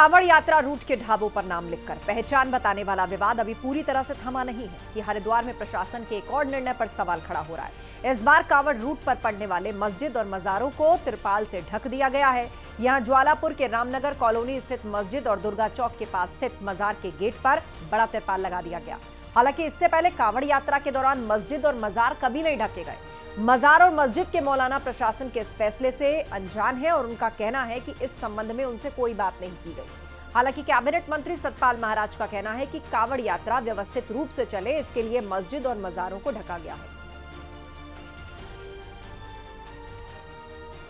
कांवड़ यात्रा रूट के ढाबों पर नाम लिखकर पहचान बताने वाला विवाद अभी पूरी तरह से थमा नहीं है कि हरिद्वार में प्रशासन के एक और निर्णय पर सवाल खड़ा हो रहा है। इस बार कांवड़ रूट पर पड़ने वाले मस्जिद और मजारों को तिरपाल से ढक दिया गया है। यहां ज्वालापुर के रामनगर कॉलोनी स्थित मस्जिद और दुर्गा चौक के पास स्थित मजार के गेट पर बड़ा तिरपाल लगा दिया गया। हालांकि इससे पहले कांवड़ यात्रा के दौरान मस्जिद और मजार कभी नहीं ढके गए। मजार और मस्जिद के मौलाना प्रशासन के इस फैसले से अनजान है और उनका कहना है कि इस संबंध में उनसे कोई बात नहीं की गई। हालांकि कैबिनेट मंत्री सतपाल महाराज का कहना है कि कांवड़ यात्रा व्यवस्थित रूप से चले, इसके लिए मस्जिद और मजारों को ढका गया है।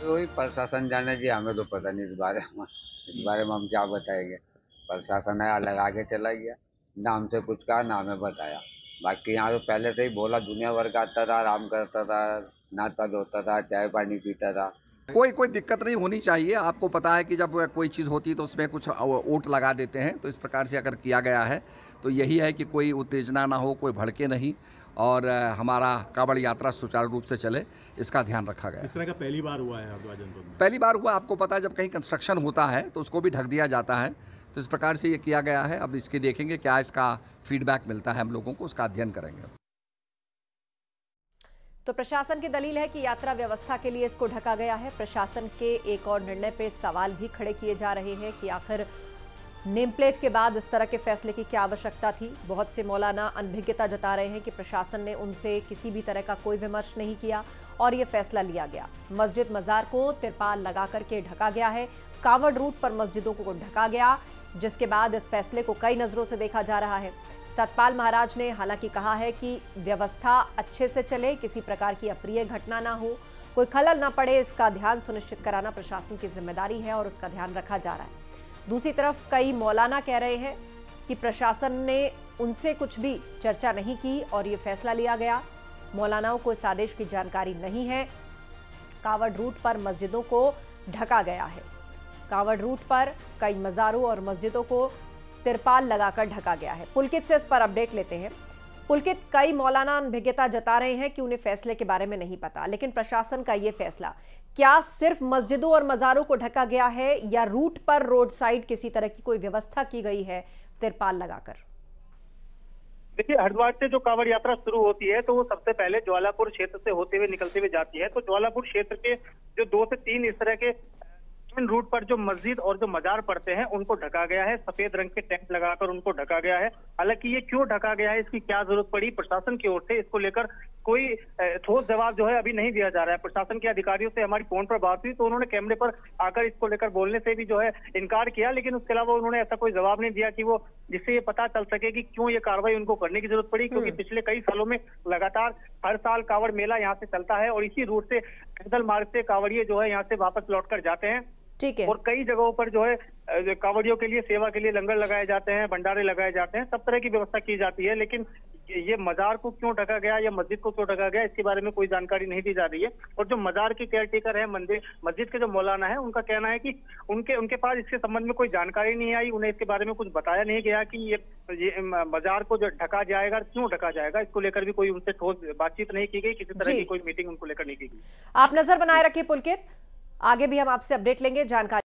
वही प्रशासन जाने जी, हमें तो पता नहीं इस बारे में हम क्या बताएंगे। प्रशासन है लगा के चला गया, ना हमसे कुछ कहा ना हमें बताया। बाकी यहाँ तो पहले से ही बोला, दुनिया भर का आता था, आराम करता था, नहाता धोता था, चाय पानी पीता था। कोई दिक्कत नहीं होनी चाहिए। आपको पता है कि जब कोई चीज़ होती है तो उसमें कुछ ओट लगा देते हैं, तो इस प्रकार से अगर किया गया है तो यही है कि कोई उत्तेजना ना हो, कोई भड़के नहीं और हमारा कांवड़ यात्रा सुचारू रूप से चले, इसका ध्यान रखा गया। इस तरह का पहली बार हुआ है हरिद्वार जनपद में? पहली बार हुआ। आपको पता है जब कहीं कंस्ट्रक्शन होता है तो उसको भी ढक दिया जाता है, तो इस प्रकार से ये किया गया है। अब इसके देखेंगे क्या इसका फीडबैक मिलता है, हम लोगों को उसका अध्ययन करेंगे। तो प्रशासन की दलील है कि यात्रा व्यवस्था के लिए इसको ढका गया है। प्रशासन के एक और निर्णय पे सवाल भी खड़े किए जा रहे हैं कि आखिर नेम प्लेट के बाद इस तरह के फैसले की क्या आवश्यकता थी। बहुत से मौलाना अनभिज्ञता जता रहे हैं कि प्रशासन ने उनसे किसी भी तरह का कोई विमर्श नहीं किया और ये फैसला लिया गया। मस्जिद मजार को तिरपाल लगा करके ढका गया है, कांवड़ रूट पर मस्जिदों को ढका गया, जिसके बाद इस फैसले को कई नजरों से देखा जा रहा है। सतपाल महाराज ने हालांकि कहा है कि व्यवस्था अच्छे से चले, किसी प्रकार की अप्रिय घटना ना हो, कोई खलल ना पड़े, इसका ध्यान सुनिश्चित कराना प्रशासन की जिम्मेदारी है और उसका ध्यान रखा जा रहा है। दूसरी तरफ कई मौलाना कह रहे हैं कि प्रशासन ने उनसे कुछ भी चर्चा नहीं की और ये फैसला लिया गया। मौलानाओं को इस आदेश की जानकारी नहीं है। कांवड़ रूट पर मस्जिदों को ढका गया है। कांवड़ रूट पर कई मजारों और मस्जिदों को तिरपाल लगाकर ढका गया है। पुलकित से इस पर अपडेट लेते हैं। पुलकित, कई मौलाना अनभिज्ञता जता रहे हैं कि उन्हें फैसले के बारे में नहीं पता, लेकिन प्रशासन का यह फैसला क्या सिर्फ मस्जिदों और मजारों को ढका गया है या रूट पर रोड साइड किसी तरह की कोई व्यवस्था की गई है तिरपाल लगाकर? देखिए, हरिद्वार से जो कांवड़ यात्रा शुरू होती है तो वो सबसे पहले ज्वालापुर क्षेत्र से होते हुए निकलते हुए जाती है। तो ज्वालापुर क्षेत्र के जो 2 से 3 इस तरह के रूट पर जो मस्जिद और जो मजार पड़ते हैं उनको ढका गया है। सफेद रंग के टेंट लगाकर उनको ढका गया है। हालांकि ये क्यों ढका गया है, इसकी क्या जरूरत पड़ी, प्रशासन की ओर से इसको लेकर कोई ठोस जवाब जो है अभी नहीं दिया जा रहा है। प्रशासन के अधिकारियों से हमारी फोन पर बात हुई तो उन्होंने कैमरे पर आकर इसको लेकर बोलने से भी जो है इनकार किया, लेकिन उसके अलावा उन्होंने ऐसा कोई जवाब नहीं दिया कि वो जिससे ये पता चल सके कि क्यों ये कार्रवाई उनको करने की जरूरत पड़ी। क्योंकि पिछले कई सालों में लगातार हर साल कांवड़ मेला यहाँ से चलता है और इसी रूट से पैदल मार्ग से कांवड़िए जो है यहाँ से वापस लौटकर जाते हैं। ठीक है। और कई जगहों पर जो है कांवड़ियों के लिए सेवा के लिए लंगर लगाए जाते हैं, भंडारे लगाए जाते हैं, सब तरह की व्यवस्था की जाती है। लेकिन ये मजार को क्यों ढका गया या मस्जिद को क्यों ढका गया, इसके बारे में कोई जानकारी नहीं दी जा रही है। और जो मजार के केयर टेकर है, मस्जिद के जो मौलाना है, उनका कहना है कि उनके पास इसके संबंध में कोई जानकारी नहीं आई, उन्हें इसके बारे में कुछ बताया नहीं गया कि ये मजार को जो ढका जाएगा, क्यों ढका जाएगा, इसको लेकर भी कोई उनसे ठोस बातचीत नहीं की गई, किसी तरह की कोई मीटिंग उनको लेकर नहीं की गई। आप नजर बनाए रखिए पुलकित, आगे भी हम आपसे अपडेट लेंगे, जानकारी